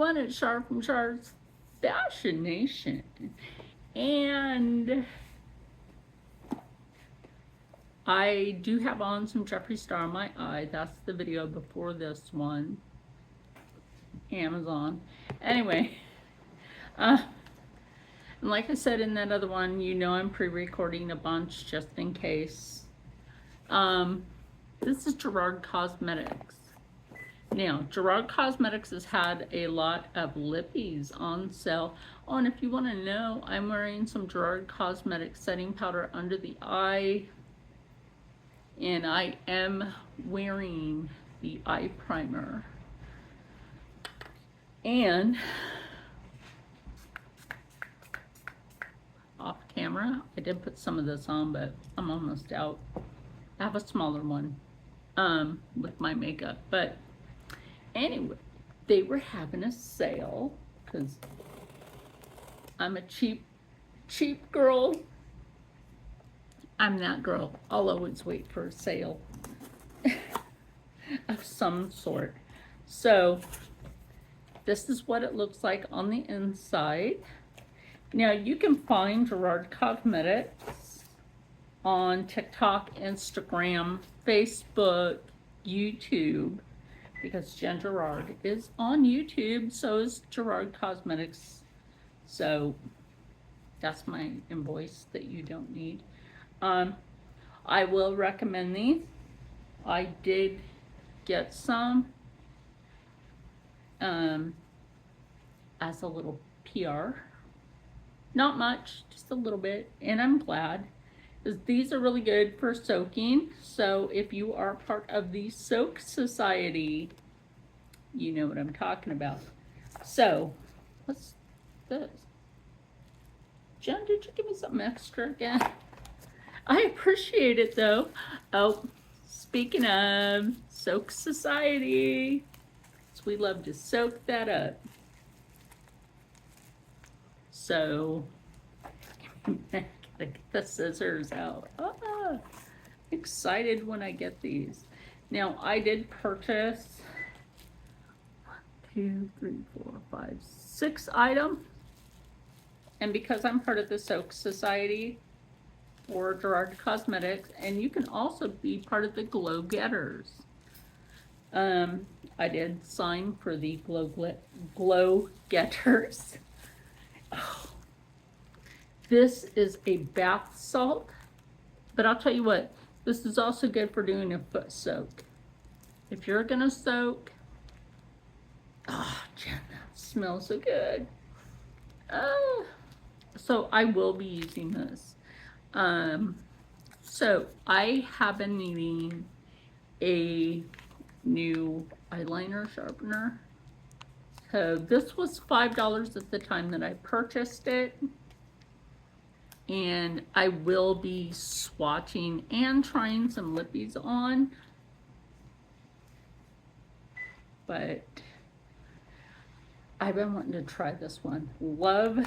everyone, it's Char from Char's Fashion Nation. And I do have on some Jeffree Star on my eye. That's the video before this one. Amazon. Anyway, and like I said in that other one, you know I'm pre-recording a bunch just in case. This is Gerard Cosmetics. Now, Gerard Cosmetics has had a lot of lippies on sale. Oh, and if you want to know, I'm wearing some Gerard Cosmetics setting powder under the eye. And I am wearing the eye primer. And off camera, I did put some of this on, but I'm almost out. I have a smaller one with my makeup, but anyway, they were having a sale because I'm a cheap girl. I'm that girl. I'll always wait for a sale of some sort. So this is what it looks like on the inside. Now you can find Gerard Cosmetics on TikTok, Instagram, Facebook, YouTube, because Jen Gerard is on YouTube, so is Gerard Cosmetics. So that's my invoice that you don't need. I will recommend these. I did get some as a little PR. Not much, just a little bit, and I'm glad. These are really good for soaking, so if you are part of the Soak Society, you know what I'm talking about. So, what's this? Jen, did you give me something extra again? I appreciate it though. Oh, speaking of Soak Society, so we love to soak that up. So, I gotta get the scissors out. Ah, excited when I get these. Now, I did purchase 1, 2, 3, 4, 5, 6 items. And because I'm part of the Soak Society for Gerard Cosmetics, and you can also be part of the Glow Getters. I did sign for the Glow Getters. Oh, this is a bath salt, but I'll tell you what, this is also good for doing a foot soak. If you're gonna soak, oh, Jen, that smells so good. Oh, so I will be using this. So I have been needing a new eyeliner sharpener. So this was $5 at the time that I purchased it. And I will be swatching and trying some lippies on. But I've been wanting to try this one. Love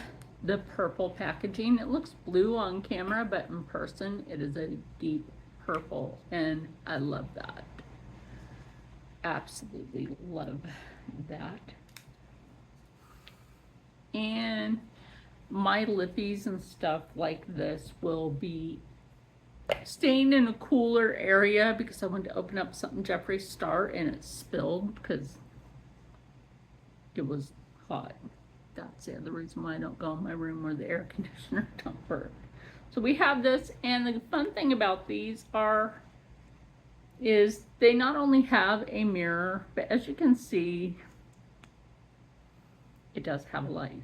the purple packaging. It looks blue on camera, but in person it is a deep purple, and I love that. Absolutely love that. And my lippies and stuff like this will be staying in a cooler area because I wanted to open up something Jeffree Star and it spilled because it was hot. That's the other reason why I don't go in my room where the air conditioner don't work. So we have this, and the fun thing about these is they not only have a mirror, but as you can see, it does have a light.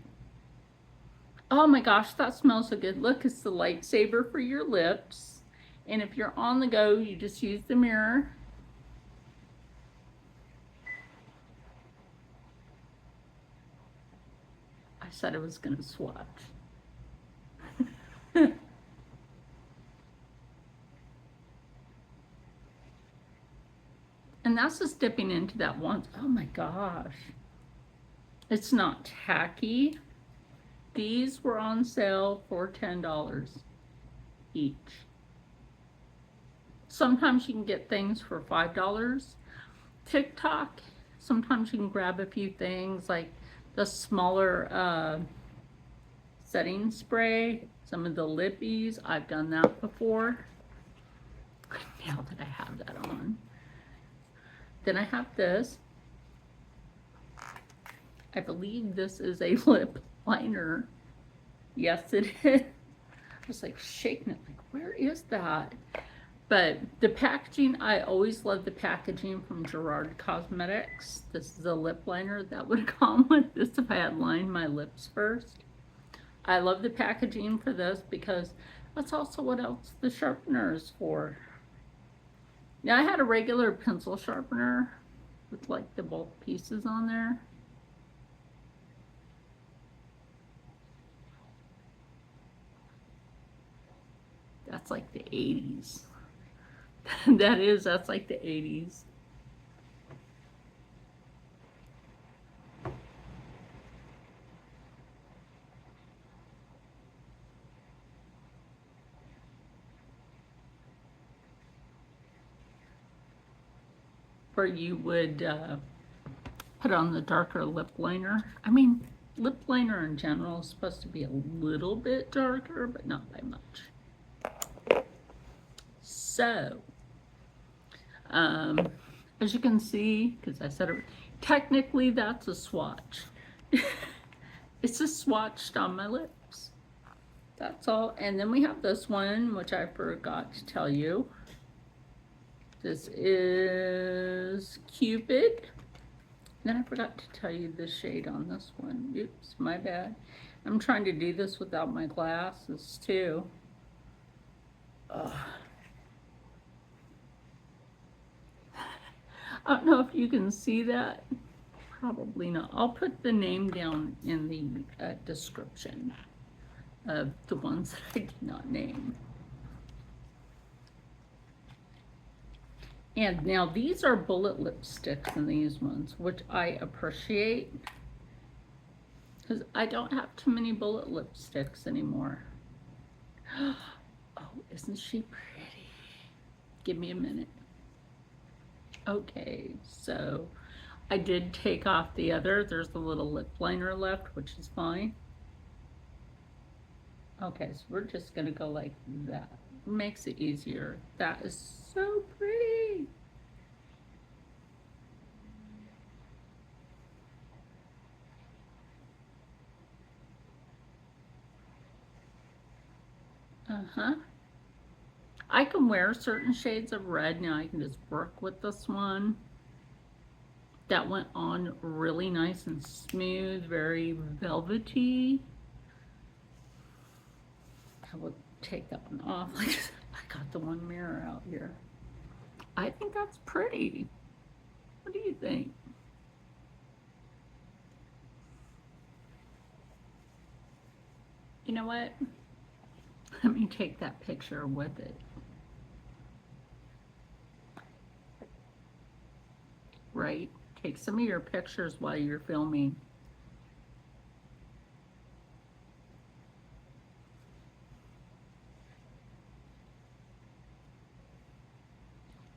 Oh my gosh, that smells so good. Look, it's the lightsaber for your lips. And if you're on the go, you just use the mirror. I said I was going to swatch. And that's just dipping into that once. Oh my gosh. It's not tacky. These were on sale for $10 each. Sometimes you can get things for $5. TikTok, sometimes you can grab a few things like the smaller setting spray, some of the lippies. I've done that before. Now that I have that on. Then I have this. I believe this is a lip liner. Yes, it is. I was like shaking it, like, where is that? But the packaging, I always love the packaging from Gerard Cosmetics. This is a lip liner that would come with this if I had lined my lips first. I love the packaging for this because that's also what else the sharpener is for. Now I had a regular pencil sharpener with like the both pieces on there. That's like the 80s. That's like the 80s. Where you would put on the darker lip liner. I mean, lip liner in general is supposed to be a little bit darker, but not by much. So, as you can see, because I said it, technically that's a swatch. It's just swatched on my lips. That's all. And then we have this one, which I forgot to tell you. This is Cupid. Then I forgot to tell you the shade on this one. Oops, my bad. I'm trying to do this without my glasses too. Ugh. I don't know if you can see that. Probably not. I'll put the name down in the description of the ones that I did not name. And now these are bullet lipsticks in these ones, which I appreciate because I don't have too many bullet lipsticks anymore. Oh, isn't she pretty? Give me a minute. Okay, so I did take off the other. There's a little lip liner left, which is fine. Okay, so we're just gonna go like that. Makes it easier. That is so pretty. Uh-huh. I can wear certain shades of red. Now I can just work with this one. That went on really nice and smooth, very velvety. I will take that one off. I got the one mirror out here. I think that's pretty. What do you think? You know what? Let me take that picture with it. Right? Take some of your pictures while you're filming.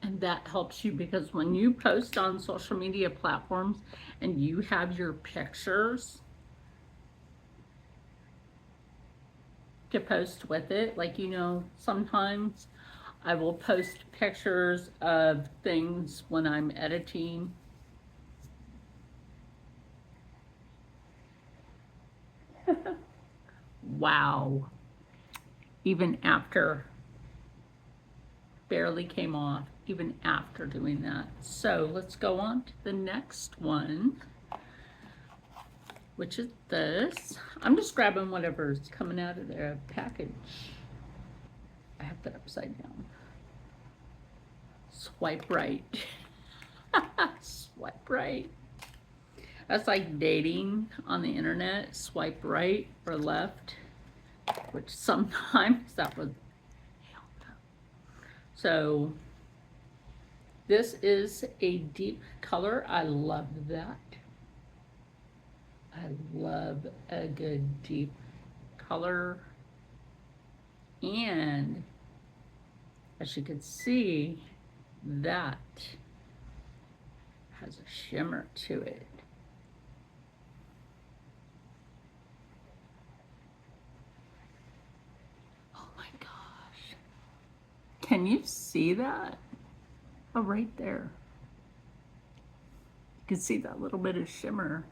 And that helps you because when you post on social media platforms and you have your pictures to post with it, like, you know, sometimes I will post pictures of things when I'm editing. Wow. Even after, barely came off, even after doing that. So let's go on to the next one, which is this. I'm just grabbing whatever's coming out of the package. I have that upside down. Swipe right. Swipe right. That's like dating on the internet. Swipe right or left, which sometimes that was. So this is a deep color. I love that. I love a good deep color. And as you can see, that has a shimmer to it. Can you see that? Oh, right there. You can see that little bit of shimmer.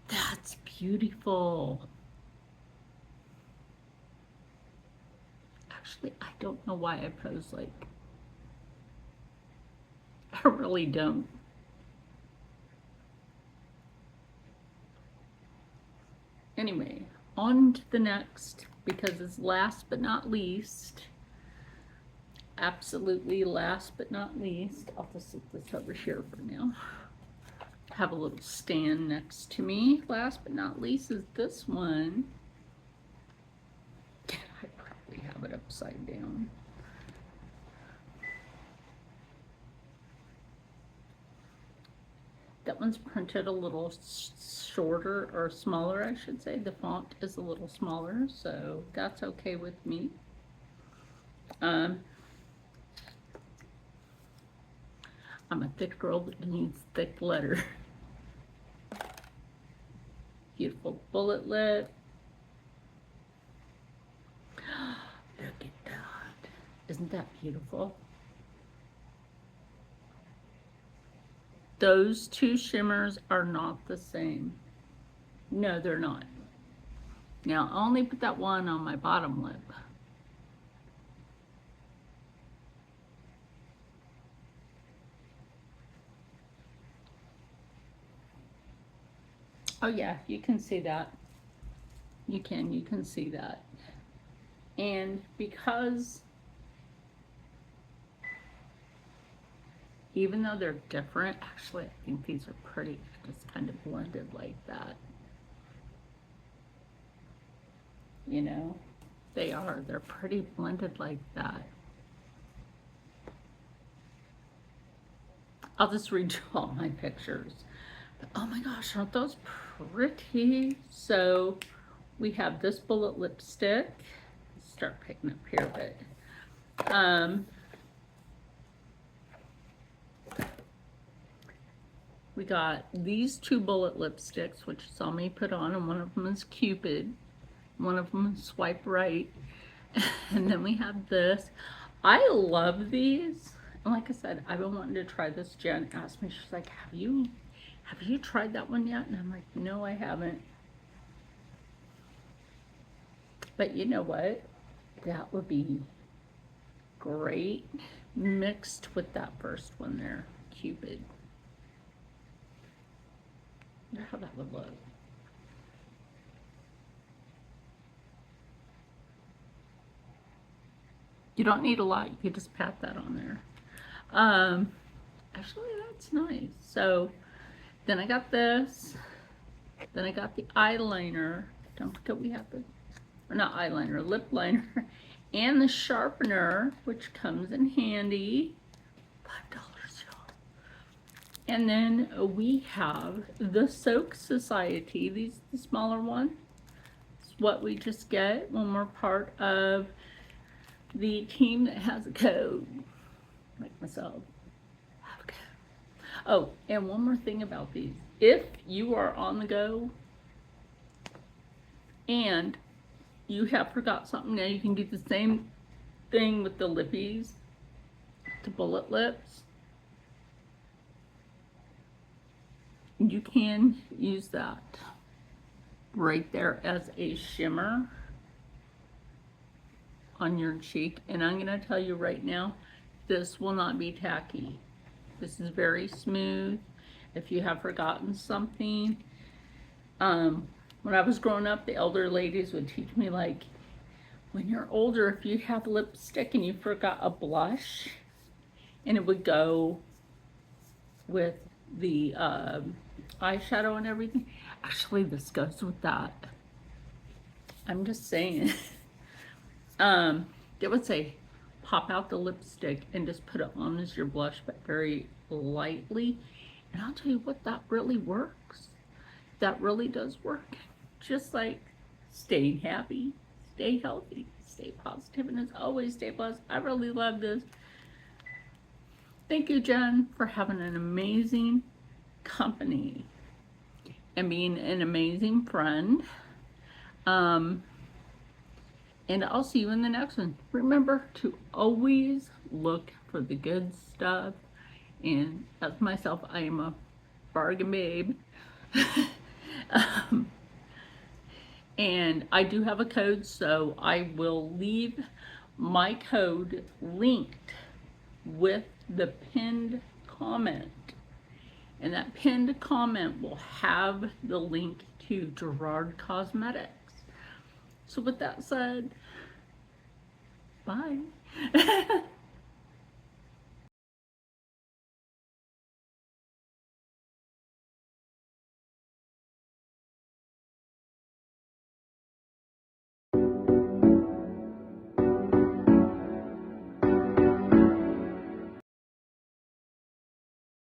That's beautiful. Actually, I don't know why I pose like, I really don't. Anyway, on to the next, because it's last but not least. Absolutely last but not least. I'll just set this over here for now. Have a little stand next to me. Last but not least is this one. I probably have it upside down. That one's printed a little shorter, or smaller, I should say. The font is a little smaller, so that's okay with me. I'm a thick girl that needs thick letter. Beautiful bullet lip. Look at that. Isn't that beautiful? Those two shimmers are not the same. No, they're not. Now, I only put that one on my bottom lip. Oh yeah, you can see that. You can see that. And because even though they're different, actually I think these are pretty, just kind of blended like that. You know, they're pretty blended like that. I'll just read you all my pictures. But, oh my gosh, aren't those pretty? So we have this bullet lipstick. Let's start picking up here a bit. We got these two bullet lipsticks, which you saw me put on, and one of them is Cupid. One of them is Swipe Right. And then we have this. I love these. And like I said, I've been wanting to try this. Jen asked me, she's like, have you tried that one yet? And I'm like, no, I haven't. But you know what? That would be great mixed with that first one there, Cupid. I wonder how that would look. You don't need a lot. You can just pat that on there. Actually, that's nice. So then I got this. Then I got the eyeliner. Don't forget we have the, or not eyeliner, lip liner. And the sharpener, which comes in handy. $5, y'all. And then we have the Soak Society. These are the smaller one. It's what we just get when we're part of the team that has a code, like myself. Have a code. Oh, and one more thing about these. If you are on the go and you have forgot something, now you can do the same thing with the lippies, the bullet lips. You can use that right there as a shimmer on your cheek. And I'm gonna tell you right now, this will not be tacky. This is very smooth. If you have forgotten something, when I was growing up, the elder ladies would teach me, like, when you're older, if you have lipstick and you forgot a blush, and it would go with the eyeshadow and everything. Actually, this goes with that. I'm just saying. It would say, pop out the lipstick and just put it on as your blush, but very lightly. And I'll tell you what, that really works. That really does work. Just like staying happy, stay healthy, stay positive, and as always, stay blessed. I really love this. Thank you, Jen, for having an amazing company and being an amazing friend. And I'll see you in the next one. Remember to always look for the good stuff. And as myself, I am a bargain babe. um, and I do have a code, so I will leave my code linked with the pinned comment. And that pinned comment will have the link to Gerard Cosmetics. So with that said, bye.